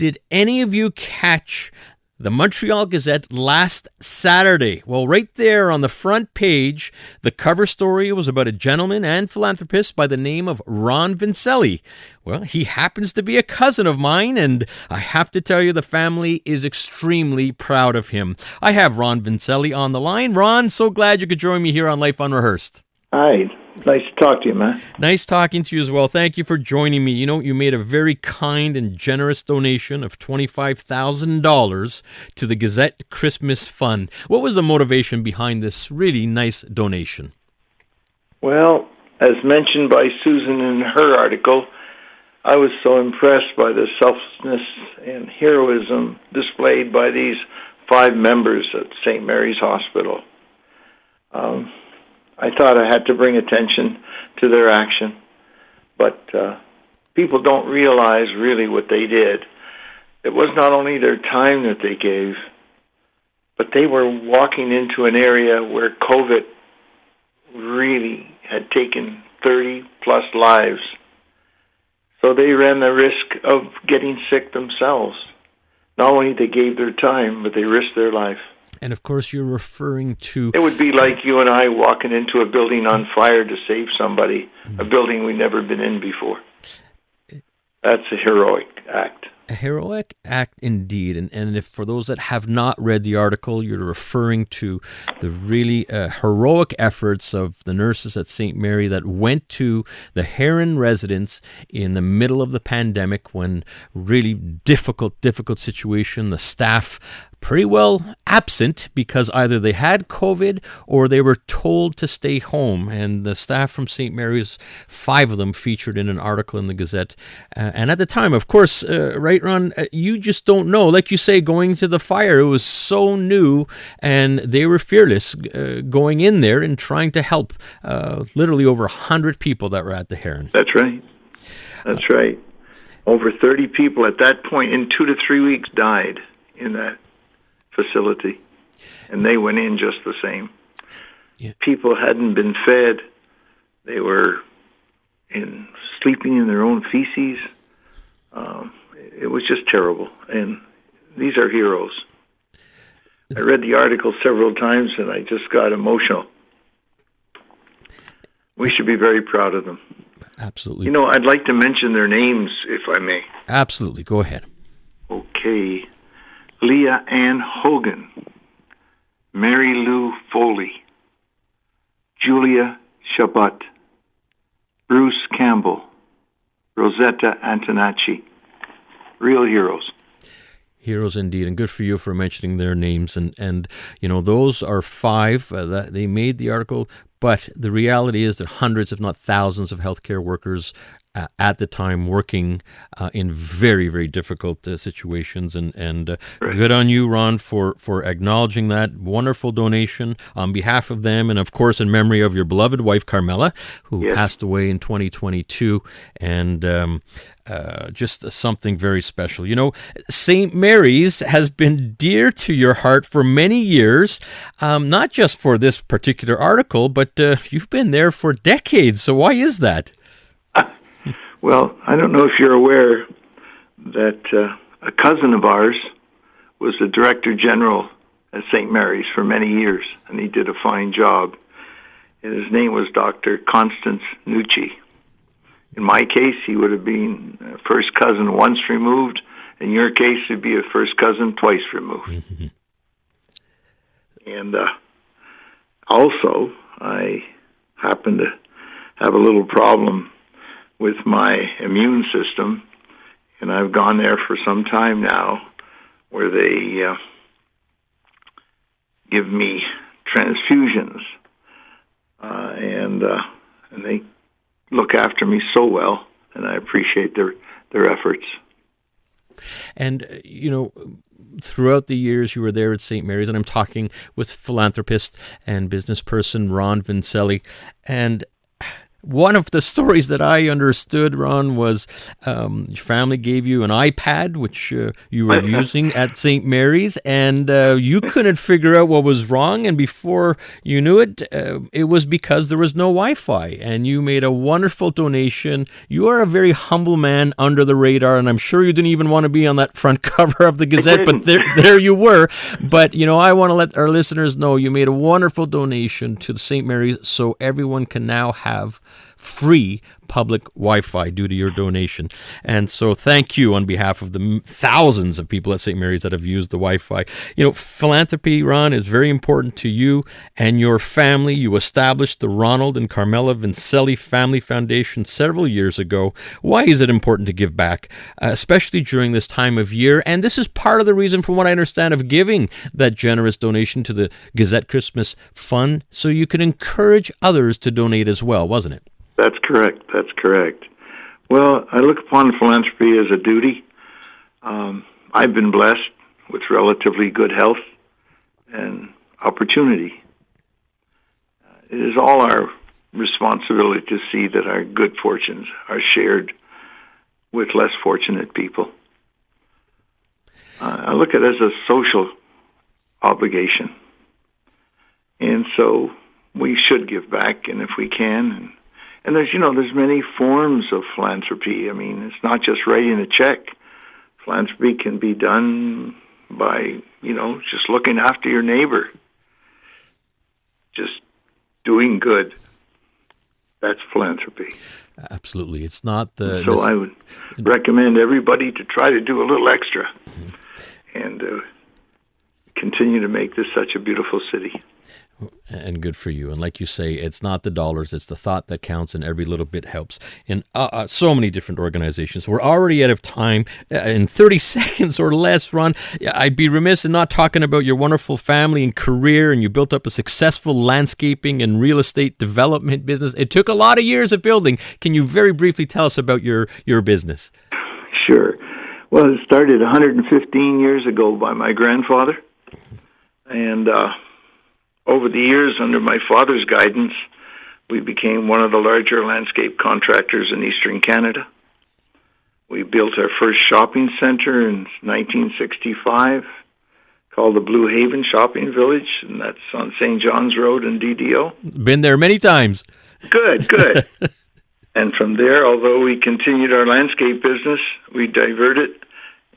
Did any of you catch the Montreal Gazette last Saturday? Well, right there on the front page, the cover story was about a gentleman and philanthropist by the name of Ron Vincelli. Well, he happens to be a cousin of mine, and I have to tell you, the family is extremely proud of him. I have Ron Vincelli on the line. Ron, so glad you could join me here on Life Unrehearsed. Hi. Nice to talk to you, man. Nice talking to you as well. Thank you for joining me. You know, you made a very kind and generous donation of $25,000 to the Gazette Christmas Fund. What was the motivation behind this really nice donation? Well, as mentioned by Susan in her article, I was so impressed by the selflessness and heroism displayed by these 5 members at St. Mary's Hospital. I thought I had to bring attention to their action, but people don't realize really what they did. It was not only their time that they gave, but they were walking into an area where COVID really had taken 30-plus lives. So they ran the risk of getting sick themselves. Not only they gave their time, but they risked their life. And of course, you're referring to... It would be like you and I walking into a building on fire to save somebody, a building we've never been in before. That's a heroic act. A heroic act indeed. And if for those that have not read the article, you're referring to the really heroic efforts of the nurses at St. Mary that went to the Heron residence in the middle of the pandemic when really difficult situation. The staff pretty well absent because either they had COVID or they were told to stay home. And the staff from St. Mary's, 5 of them, featured in an article in the Gazette. And at the time, of course, right, Ron, you just don't know. Like you say, going to the fire, it was so new, and they were fearless going in there and trying to help literally over 100 people that were at the Heron. That's right. That's right. Over 30 people at that point in 2 to 3 weeks died in that facility, and they went in just the same. Yeah. People hadn't been fed. They were sleeping in their own feces. It was just terrible, and these are heroes. I read the article several times, and I just got emotional. We should be very proud of them. Absolutely. You know, I'd like to mention their names, if I may. Absolutely. Go ahead. Okay. Leah Ann Hogan, Mary Lou Foley, Julia Shabbat, Bruce Campbell, Rosetta Antonacci. Real heroes. Heroes indeed, and good for you for mentioning their names. And you know, those are 5 that they made the article, but the reality is that hundreds, if not thousands, of healthcare workers at the time working in very, very difficult situations. And right. Good on you, Ron, for acknowledging that wonderful donation on behalf of them, and of course in memory of your beloved wife, Carmela, who yes. passed away in 2022. And just something very special. You know, St. Mary's has been dear to your heart for many years, not just for this particular article, but you've been there for decades. So why is that? Well, I don't know if you're aware that a cousin of ours was the Director General at St. Mary's for many years, and he did a fine job. And his name was Dr. Constance Nucci. In my case, he would have been a first cousin once removed. In your case, it'd be a first cousin twice removed. Mm-hmm. And also, I happen to have a little problem with my immune system, and I've gone there for some time now, where they give me transfusions, and they look after me so well, and I appreciate their efforts. And you know, throughout the years you were there at St. Mary's, and I'm talking with philanthropist and business person Ron Vincelli, and One of the stories that I understood, Ron, was your family gave you an iPad, which you were using at St. Mary's, and you couldn't figure out what was wrong. And before you knew it, it was because there was no Wi-Fi. And you made a wonderful donation. You are a very humble man under the radar, and I'm sure you didn't even want to be on that front cover of the Gazette, but there you were. But, I want to let our listeners know you made a wonderful donation to the St. Mary's so everyone can now have free public Wi-Fi due to your donation. And so thank you on behalf of the thousands of people at St. Mary's that have used the Wi-Fi. Philanthropy, Ron, is very important to you and your family. You established the Ronald and Carmela Vincelli Family Foundation several years ago. Why is it important to give back, especially during this time of year? And this is part of the reason, from what I understand, of giving that generous donation to the Gazette Christmas Fund, so you can encourage others to donate as well, wasn't it? That's correct. That's correct. Well, I look upon philanthropy as a duty. I've been blessed with relatively good health and opportunity. It is all our responsibility to see that our good fortunes are shared with less fortunate people. I look at it as a social obligation. And so we should give back, and if we can. And there's many forms of philanthropy. I mean, it's not just writing a check. Philanthropy can be done by, just looking after your neighbor. Just doing good. That's philanthropy. Absolutely. It's not the... So I would recommend everybody to try to do a little extra and continue to make this such a beautiful city. And good for you. And like you say, it's not the dollars, it's the thought that counts, and every little bit helps in so many different organizations. We're already out of time. In 30 seconds or less, Ron, I'd be remiss in not talking about your wonderful family and career, and you built up a successful landscaping and real estate development business. It took a lot of years of building. Can you very briefly tell us about your business? Sure. Well, it started 115 years ago by my grandfather, and over the years, under my father's guidance, we became one of the larger landscape contractors in eastern Canada. We built our first shopping center in 1965, called the Blue Haven Shopping Village, and that's on St. John's Road in DDO. Been there many times. Good. And from there, although we continued our landscape business, we diverted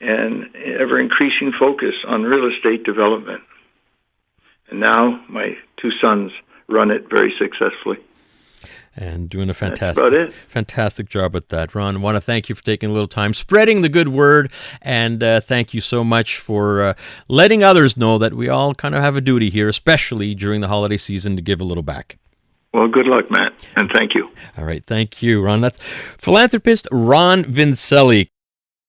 an ever-increasing focus on real estate development. And now my two sons run it very successfully. And doing a fantastic job at that. Ron, I want to thank you for taking a little time, spreading the good word, and thank you so much for letting others know that we all kind of have a duty here, especially during the holiday season, to give a little back. Well, good luck, Matt, and thank you. All right, thank you, Ron. That's philanthropist Ron Vincelli.